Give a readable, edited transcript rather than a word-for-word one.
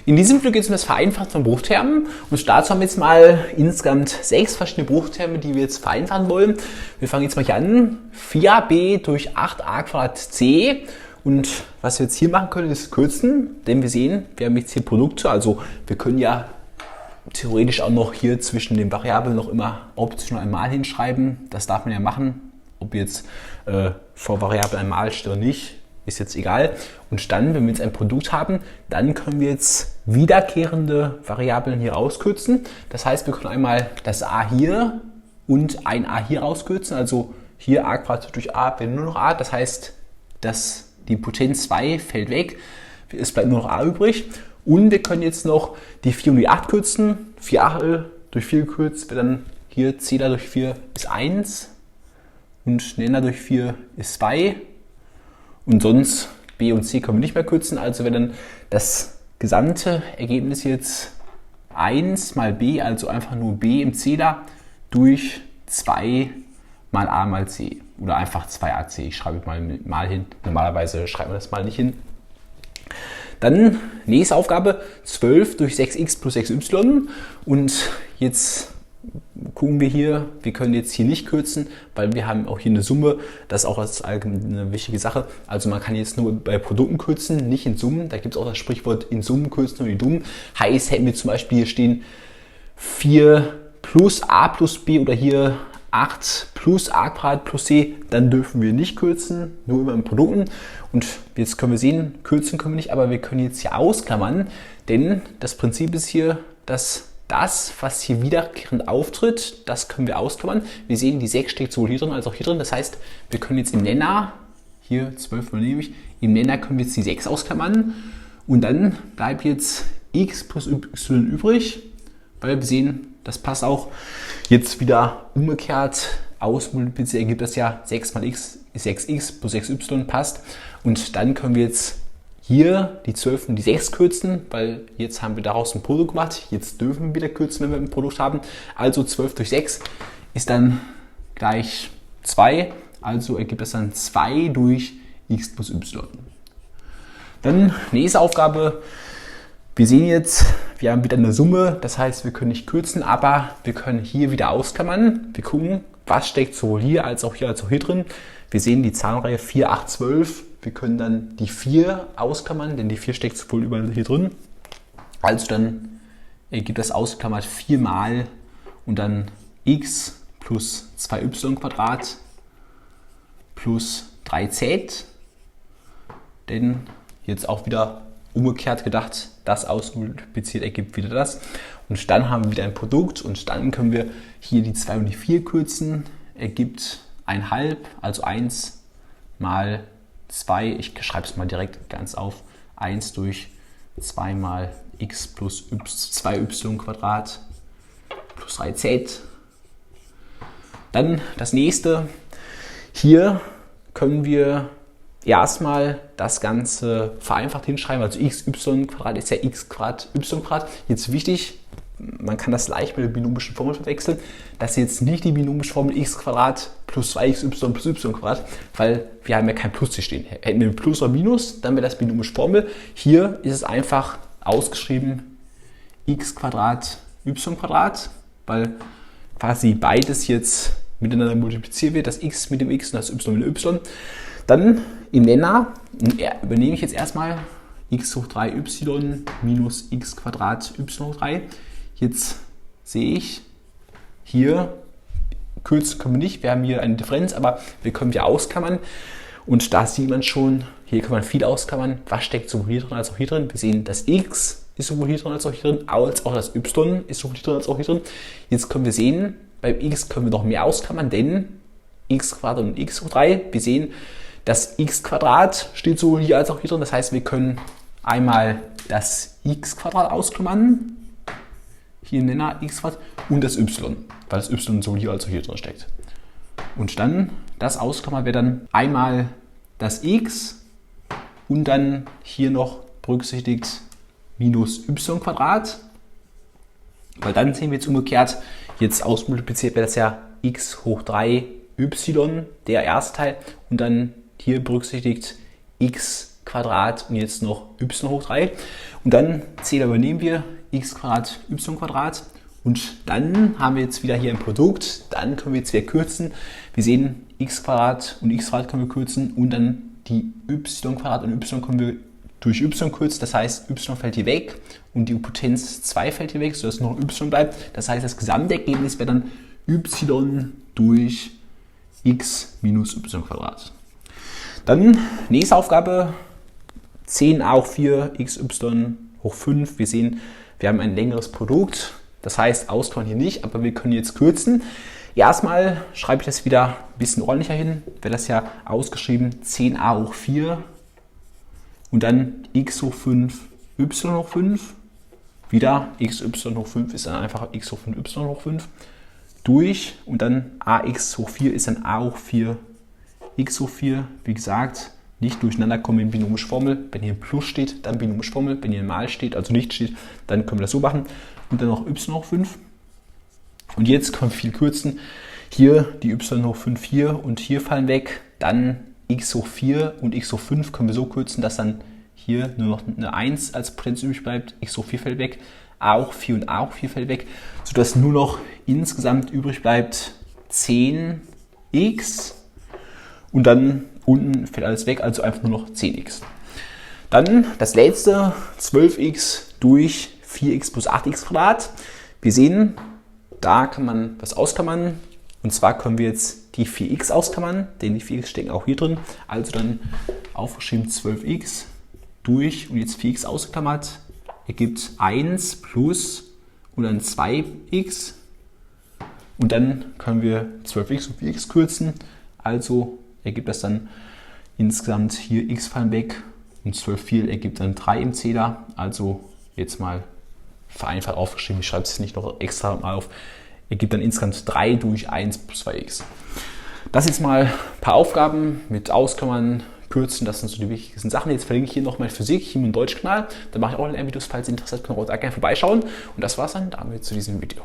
In diesem Video geht es um das Vereinfachen von Bruchtermen und dazu haben wir jetzt mal insgesamt 6 verschiedene Bruchterme, die wir jetzt vereinfachen wollen. Wir fangen jetzt mal hier an. 4b durch 8a²c und was wir jetzt hier machen können, ist kürzen, denn wir sehen, wir haben jetzt hier Produkte, also wir können ja theoretisch auch noch hier zwischen den Variablen noch immer optional einmal hinschreiben. Das darf man ja machen, ob jetzt vor Variablen einmal steht oder nicht. Ist jetzt egal. Und dann, wenn wir jetzt ein Produkt haben, dann können wir jetzt wiederkehrende Variablen hier rauskürzen. Das heißt, wir können einmal das a hier und ein a hier rauskürzen. Also hier a Quadrat durch a wäre nur noch a. Das heißt, dass die Potenz 2 fällt weg. Es bleibt nur noch a übrig. Und wir können jetzt noch die 4 und die 8 kürzen. 4a durch 4 gekürzt wird dann hier c durch 4 ist 1 und Nenner durch 4 ist 2. Und sonst b und c können wir nicht mehr kürzen, also wäre dann das gesamte Ergebnis jetzt 1 mal b, also einfach nur b im Zähler, durch 2 mal a mal c. Oder einfach 2ac, ich schreibe mal hin. Normalerweise schreibt man das mal nicht hin. Dann nächste Aufgabe, 12 durch 6x plus 6y. Und jetzt gucken wir hier, wir können jetzt hier nicht kürzen, weil wir haben auch hier eine Summe, das ist auch eine wichtige Sache. Also man kann jetzt nur bei Produkten kürzen, nicht in Summen. Da gibt es auch das Sprichwort in Summen kürzen und die Dummen. Heißt, hätten wir zum Beispiel hier stehen 4 plus a plus b oder hier 8 plus a Quadrat plus c, dann dürfen wir nicht kürzen, nur immer in Produkten. Und jetzt können wir sehen, kürzen können wir nicht, aber wir können jetzt hier ausklammern, denn das Prinzip ist hier, dass das, was hier wiederkehrend auftritt, das können wir ausklammern. Wir sehen, die 6 steckt sowohl hier drin als auch hier drin. Das heißt, wir können jetzt im Nenner, hier 12 übernehme ich, im Nenner können wir jetzt die 6 ausklammern. Und dann bleibt jetzt x plus y übrig, weil wir sehen, das passt auch. Jetzt wieder umgekehrt ausmultipliziert ergibt das ja 6 mal x ist 6x plus 6y passt. Und dann können wir jetzt hier die 12 und die 6 kürzen, weil jetzt haben wir daraus ein Produkt gemacht. Jetzt dürfen wir wieder kürzen, wenn wir ein Produkt haben. Also 12 durch 6 ist dann gleich 2. Also ergibt das dann 2 durch x plus y. Dann nächste Aufgabe. Wir sehen jetzt, wir haben wieder eine Summe. Das heißt, wir können nicht kürzen, aber wir können hier wieder ausklammern. Wir gucken, was steckt sowohl hier als auch hier drin. Wir sehen die Zahlenreihe 4, 8, 12. Wir können dann die 4 ausklammern, denn die 4 steckt sowohl überall hier drin. Also dann ergibt das ausgeklammert 4 mal und dann x plus 2y² plus 3z. Denn jetzt auch wieder umgekehrt gedacht, das ausmultipliziert ergibt wieder das. Und dann haben wir wieder ein Produkt und dann können wir hier die 2 und die 4 kürzen. Ergibt 1/2, also 1 mal 2, ich schreibe es mal direkt ganz auf, 1 durch 2 mal x plus 2y² plus 3z. Dann das nächste, hier können wir erstmal das Ganze vereinfacht hinschreiben, also xy² ist ja x² y². Jetzt wichtig, man kann das leicht mit der binomischen Formel verwechseln. Das ist jetzt nicht die binomische Formel x² plus 2xy plus y², weil wir haben ja kein Plus hier stehen. Hätten wir ein Plus oder Minus, dann wäre das binomische Formel. Hier ist es einfach ausgeschrieben x² y², weil quasi beides jetzt miteinander multipliziert wird, das x mit dem x und das y mit dem y. Dann im Nenner übernehme ich jetzt erstmal x hoch 3y minus x² y hoch 3. Jetzt sehe ich, hier kürzen können wir nicht, wir haben hier eine Differenz, aber wir können hier ausklammern. Und da sieht man schon, hier kann man viel ausklammern. Was steckt sowohl hier drin als auch hier drin? Wir sehen, das x ist sowohl hier drin als auch hier drin, als auch das y ist sowohl hier drin als auch hier drin. Jetzt können wir sehen, beim x können wir noch mehr ausklammern, denn x² und x hoch 3, wir sehen, das x² steht sowohl hier als auch hier drin. Das heißt, wir können einmal das x² ausklammern, hier im Nenner x² und das y, weil das y sowohl hier als auch hier drin steckt. Und dann das ausklammern wäre dann einmal das x und dann hier noch berücksichtigt minus y², weil dann sehen wir jetzt umgekehrt, jetzt ausmultipliziert wäre das ja x hoch 3y, der erste Teil, und dann hier berücksichtigt x² Quadrat und jetzt noch y hoch 3. Und dann Zähler übernehmen wir x Quadrat, y Quadrat. Und dann haben wir jetzt wieder hier ein Produkt. Dann können wir jetzt wieder kürzen. Wir sehen x Quadrat und x Quadrat können wir kürzen und dann die y Quadrat und y können wir durch y kürzen. Das heißt, y fällt hier weg und die Potenz 2 fällt hier weg, sodass noch y bleibt. Das heißt, das Gesamtergebnis wäre dann y durch x minus y Quadrat. Dann nächste Aufgabe, 10a hoch 4 xy hoch 5. Wir sehen, wir haben ein längeres Produkt. Das heißt, ausklammern hier nicht, aber wir können jetzt kürzen. Erstmal schreibe ich das wieder ein bisschen ordentlicher hin. Wäre das ja ausgeschrieben 10a hoch 4 und dann x hoch 5, y hoch 5. Wieder xy hoch 5 ist dann einfach x hoch 5, y hoch 5. Durch und dann ax hoch 4 ist dann a hoch 4, x hoch 4. Wie gesagt, nicht durcheinander kommen in binomische Formel. Wenn hier ein Plus steht, dann binomische Formel. Wenn hier ein Mal steht, also nicht steht, dann können wir das so machen. Und dann noch y hoch 5. Und jetzt können wir viel kürzen. Hier die y hoch 5 hier und hier fallen weg. Dann x hoch 4 und x hoch 5 können wir so kürzen, dass dann hier nur noch eine 1 als Potenz übrig bleibt. X hoch 4 fällt weg. A hoch 4 und A hoch 4 fällt weg. Sodass nur noch insgesamt übrig bleibt 10x. Und dann unten fällt alles weg, also einfach nur noch 10x. Dann das letzte, 12x durch 4x plus 8x Quadrat. Wir sehen, da kann man was ausklammern. Und zwar können wir jetzt die 4x ausklammern, denn die 4x stecken auch hier drin. Also dann aufgeschrieben 12x durch und jetzt 4x ausgeklammert ergibt 1 plus und dann 2x. Und dann können wir 12x und 4x kürzen. Also ergibt das dann insgesamt hier x fallen weg und 12 viel ergibt dann 3 im Zähler. Also jetzt mal vereinfacht aufgeschrieben, ich schreibe es nicht noch extra mal auf, ergibt dann insgesamt 3 durch 1 plus 2x. Das jetzt mal ein paar Aufgaben mit Ausklammern, Kürzen, das sind so die wichtigsten Sachen. Jetzt verlinke ich hier noch mein Physik, Chemie und Deutsch Kanal. Da mache ich auch Lernvideos, falls ihr Interesse habt, könnt ihr auch da gerne vorbeischauen. Und das war's dann damit zu diesem Video.